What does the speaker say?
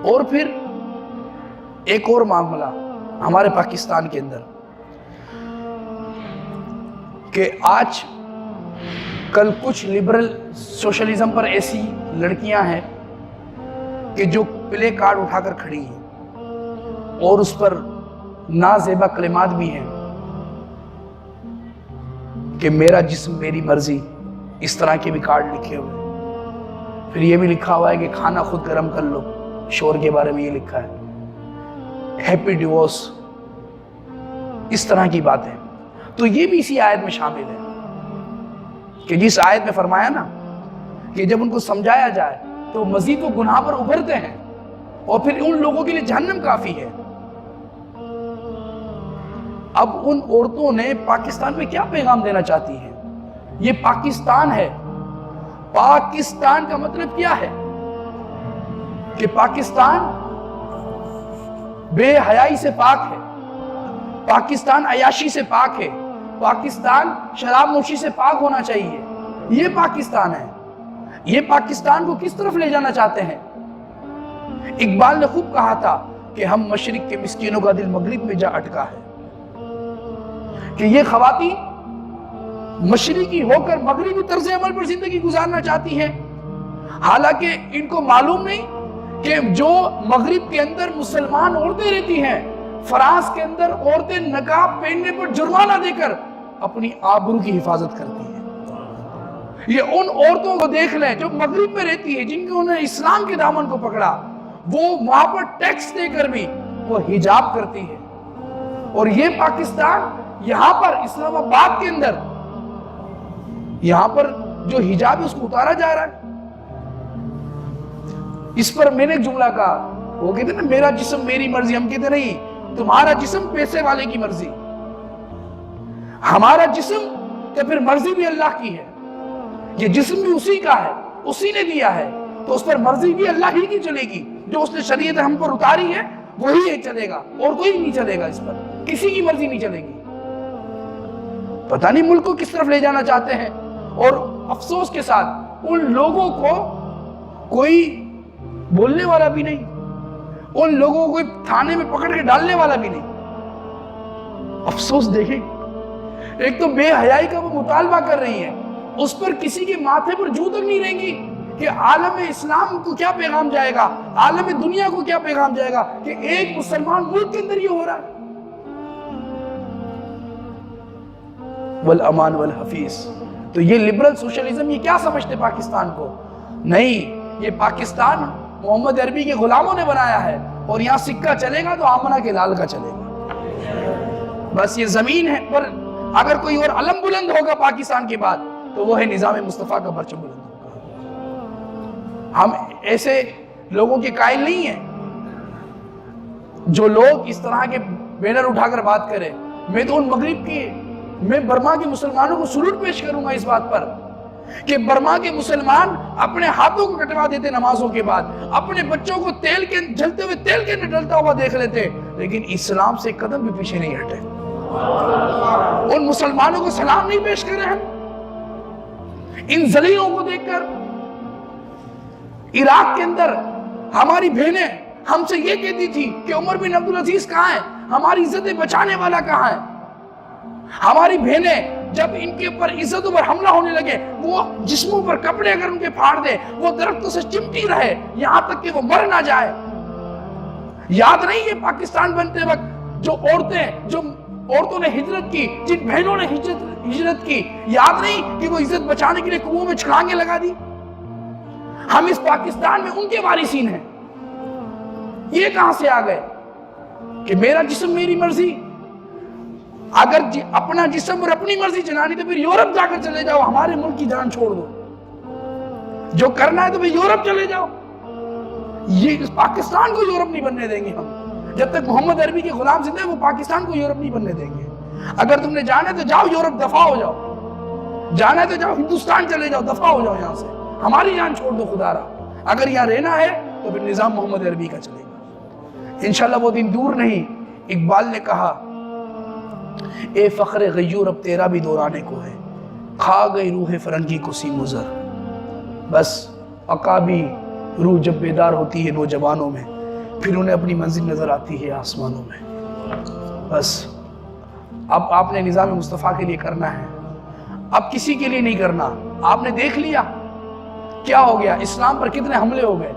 اور پھر ایک اور معاملہ ہمارے پاکستان کے اندر کہ آج کل کچھ لبرل سوشلزم پر ایسی لڑکیاں ہیں کہ جو پلے کارڈ اٹھا کر کھڑی ہیں اور اس پر نازیبا کلمات بھی ہیں کہ میرا جسم میری مرضی، اس طرح کے بھی کارڈ لکھے ہوئے. پھر یہ بھی لکھا ہوا ہے کہ کھانا خود گرم کر لو، شور کے بارے میں یہ لکھا ہے، ہیپی ڈیورس، اس طرح کی باتیں. تو یہ بھی اسی آیت میں شامل ہے کہ جس آیت میں فرمایا نا کہ جب ان کو سمجھایا جائے تو مزید وہ گناہ پر ابھرتے ہیں اور پھر ان لوگوں کے لیے جہنم کافی ہے. اب ان عورتوں نے پاکستان میں کیا پیغام دینا چاہتی ہیں؟ یہ پاکستان ہے. پاکستان کا مطلب کیا ہے؟ کہ پاکستان بے حیائی سے پاک ہے، پاکستان عیاشی سے پاک ہے، پاکستان شراب نوشی سے پاک ہونا چاہیے. یہ پاکستان ہے. یہ پاکستان کو کس طرف لے جانا چاہتے ہیں؟ اقبال نے خوب کہا تھا کہ ہم مشرق کے مسکینوں کا دل مغرب میں جا اٹکا ہے. کہ یہ خواتین مشرقی ہو کر مغربی طرز عمل پر زندگی گزارنا چاہتی ہیں، حالانکہ ان کو معلوم نہیں کہ جو مغرب کے اندر مسلمان عورتیں رہتی ہیں، فرانس کے اندر عورتیں نقاب پہننے پر جرمانہ دے کر اپنی آبرو کی حفاظت کرتی ہیں. یہ ان عورتوں کو دیکھ لیں جو مغرب میں رہتی ہیں، جن کو انہیں اسلام کے دامن کو پکڑا، وہ وہاں پر ٹیکس دے کر بھی وہ حجاب کرتی ہے. اور یہ پاکستان یہاں پر اسلام آباد کے اندر یہاں پر جو حجاب ہے اس کو اتارا جا رہا ہے. اس پر میں نے ایک جملہ کہا، وہ کہتے ہیں نا میرا جسم میری مرضی. ہم کہتے نہیں، تمہارا جسم پیسے والے کی مرضی، ہمارا جسم تو پھر مرضی بھی اللہ کی ہے. یہ جسم بھی اسی کا ہے، اسی نے دیا ہے، تو اس پر مرضی بھی اللہ ہی کی چلے گی. جو اس نے شریعت ہم پر اتاری ہے وہی چلے گا، اور کوئی نہیں چلے گا. اس پر کسی کی مرضی نہیں چلے گی. پتہ نہیں ملک کو کس طرف لے جانا چاہتے ہیں. اور افسوس کے ساتھ ان لوگوں کو کوئی بولنے والا بھی نہیں، ان لوگوں کو کوئی تھانے میں پکڑ کے ڈالنے والا بھی نہیں. افسوس دیکھیں، ایک تو بے حیائی کا وہ مطالبہ کر رہی ہیں، اس پر کسی کے ماتھے پر جو تک نہیں رہیں گی کہ عالم اسلام کو کیا پیغام جائے گا، عالم دنیا کو کیا پیغام جائے گا کہ ایک مسلمان ملک کے اندر یہ ہو رہا ہے. والامان والحفیظ. تو یہ لبرل سوشلزم یہ کیا سمجھتے پاکستان کو؟ نہیں، یہ پاکستان محمد عربی کے غلاموں نے بنایا ہے، اور یہاں سکہ چلے گا تو آمنہ کے لال کا چلے گا. بس یہ زمین ہے، پر اگر کوئی اور علم بلند ہوگا پاکستان کے بعد تو وہ ہے نظام مصطفیٰ کا پرچم بلند ہوگا. ہم ایسے لوگوں کے قائل نہیں ہیں جو لوگ اس طرح کے بینر اٹھا کر بات کریں. میں تو ان مغرب کی، میں برما کے مسلمانوں کو سلوٹ پیش کروں گا اس بات پر کہ برما کے مسلمان اپنے ہاتھوں کو کٹوا دیتے نمازوں کے بعد، اپنے بچوں کو تیل کے جلتے ہوئے تیل کے اندر ڈلتا ہوا دیکھ لیتے، لیکن اسلام سے قدم بھی پیچھے نہیں ہٹے. ان مسلمانوں کو سلام نہیں پیش کرے ہم. ان ذلیلوں کو دیکھ کر عراق کے اندر ہماری بہنیں ہم سے یہ کہتی تھی کہ عمر بن عبدالعزیز کہاں ہے، ہماری عزتیں بچانے والا کہاں ہے. ہماری بہنیں جب ان کے اوپر عزتوں پر حملہ ہونے لگے، وہ جسموں پر کپڑے اگر ان کے پھاڑ دے، وہ درختوں سے چمٹی رہے یہاں تک کہ وہ مر نہ جائے. یاد نہیں ہے پاکستان بنتے وقت جو عورتوں نے ہجرت کی، جن بہنوں نے ہجرت کی، یاد نہیں کہ وہ عزت بچانے کے لیے کنووں میں چھلانگیں لگا دی؟ ہم اس پاکستان میں ان کے وارثین ہیں. یہ کہاں سے آ گئے کہ میرا جسم میری مرضی؟ اگر اپنا جسم اور اپنی مرضی چلانی تو پھر یورپ جا کر چلے جاؤ، ہمارے ملک کی جان چھوڑ دو. جو کرنا ہے تو پھر یورپ چلے جاؤ. یہ پاکستان کو یورپ نہیں بننے دیں گے ہم. جب تک محمد عربی کے غلام زندہ ہیں وہ پاکستان کو یورپ نہیں بننے دیں گے. اگر تم نے جانا ہے تو جاؤ یورپ، دفع ہو جاؤ. جانا ہے تو جاؤ ہندوستان چلے جاؤ، دفع ہو جاؤ یہاں سے. ہماری جان چھوڑ دو خدا را. اگر یہاں رہنا ہے تو پھر نظام محمد عربی کا چلے گا. انشاءاللہ وہ دن دور نہیں. اقبال نے کہا اے فخر غیور اب تیرا بھی دورانے کو ہے، کھا گئی روح فرنگی کو سیم و زر. بس عقابی روح جب بیدار ہوتی ہے نوجوانوں میں، پھر انہیں اپنی منزل نظر آتی ہے آسمانوں میں. بس اب آپ نے نظام مصطفیٰ کے لیے کرنا ہے، اب کسی کے لیے نہیں کرنا. آپ نے دیکھ لیا کیا ہو گیا، اسلام پر کتنے حملے ہو گئے.